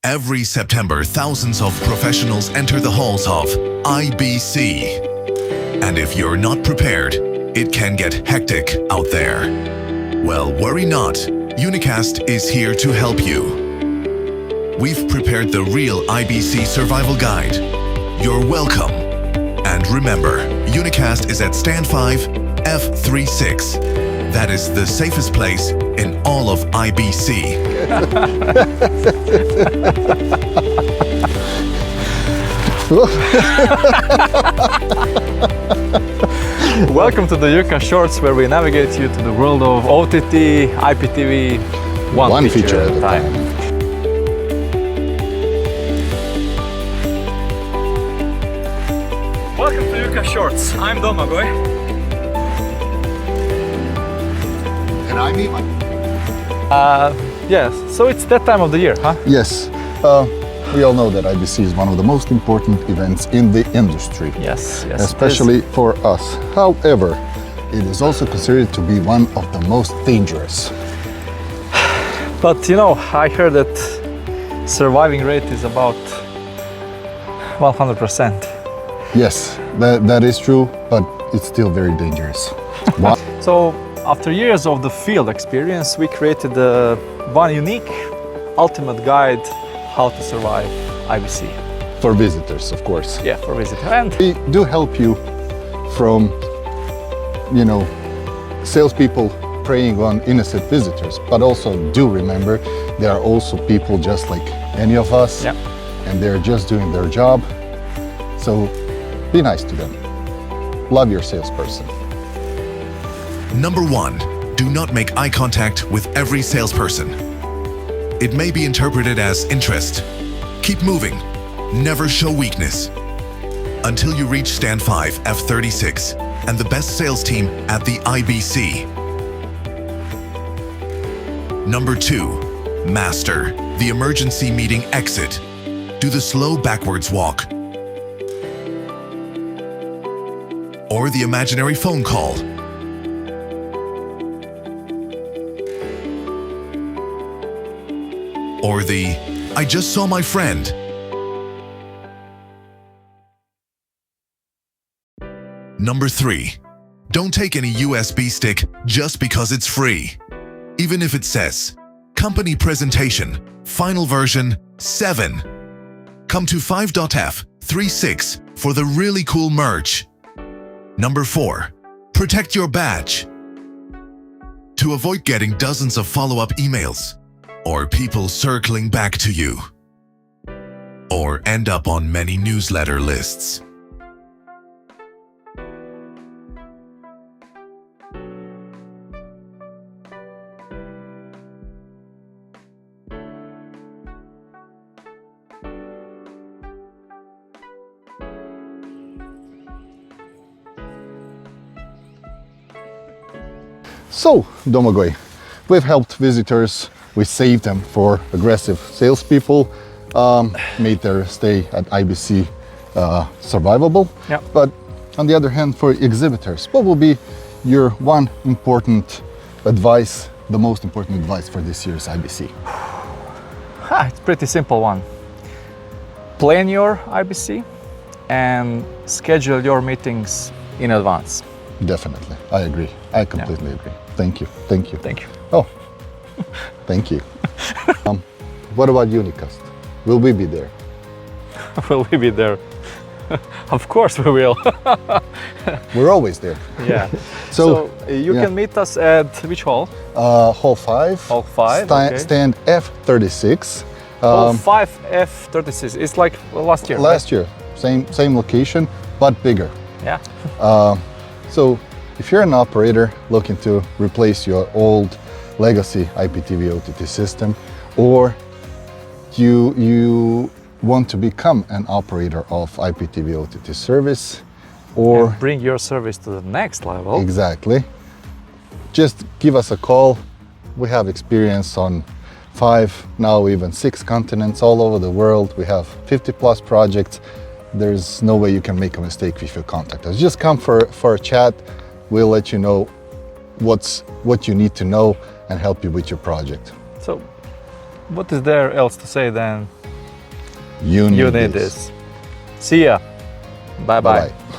Every September, thousands of professionals enter the halls of IBC. And if you're not prepared, it can get hectic out there. Well, worry not. UniqCast is here to help you. We've prepared the real IBC survival guide. You're welcome. And remember, UniqCast is at stand 5, F36. That is the safest place in all of IBC. Welcome to the uCast Shorts, where we navigate you to the world of OTT, IPTV, one feature at a time. Welcome to uCast Shorts. I'm Domagoj. And I'm Ivan. Yes, so it's that time of the year, huh? Yes. We all know that IBC is one of the most important events in the industry. Yes. Especially for us. However, it is also considered to be one of the most dangerous. But you know, I heard that surviving rate is about 100%. Yes, that is true, but it's still very dangerous. So, after years of the field experience, we created one unique, ultimate guide how to survive IBC. For visitors, of course. Yeah, for visitors. And we do help you from, salespeople preying on innocent visitors, but also do remember there are also people just like any of us, and they're just doing their job. So be nice to them. Love your salesperson. Number 1, do not make eye contact with every salesperson. It may be interpreted as interest. Keep moving. Never show weakness. Until you reach stand 5, F36, and the best sales team at the IBC. Number 2, master the emergency meeting exit. Do the slow backwards walk. Or the imaginary phone call. Or the, I just saw my friend. Number 3, don't take any USB stick just because it's free. Even if it says, company presentation, final version 7. Come to 5.f36 for the really cool merch. Number 4, protect your badge. To avoid getting dozens of follow-up emails, or people circling back to you, or end up on many newsletter lists. So, Domagoj, we've helped visitors. We saved them for aggressive salespeople, made their stay at IBC survivable. But on the other hand, for exhibitors, what will be your one important advice, the most important advice for this year's IBC? It's a pretty simple one. Plan your IBC and schedule your meetings in advance. Definitely, I agree. I completely agree. Thank you. Oh, thank you. What about UniqCast? Will we be there? Will we be there? Of course we will. We're always there. Yeah. So you can meet us at which hall? Hall 5. Hall 5. Okay. Stand F36. Hall 5 F36. It's like last year. Last year, same location, but bigger. Yeah. So if you're an operator looking to replace your old legacy IPTV OTT system, or you want to become an operator of IPTV OTT service, or and bring your service to the next level. Exactly. Just give us a call. We have experience on 5, now even 6 continents all over the world. We have 50+ projects. There's no way you can make a mistake if you contact us. Just come for a chat. We'll let you know what you need to know and help you with your project. So what is there else to say than You need this. See ya. Bye-bye. Bye-bye.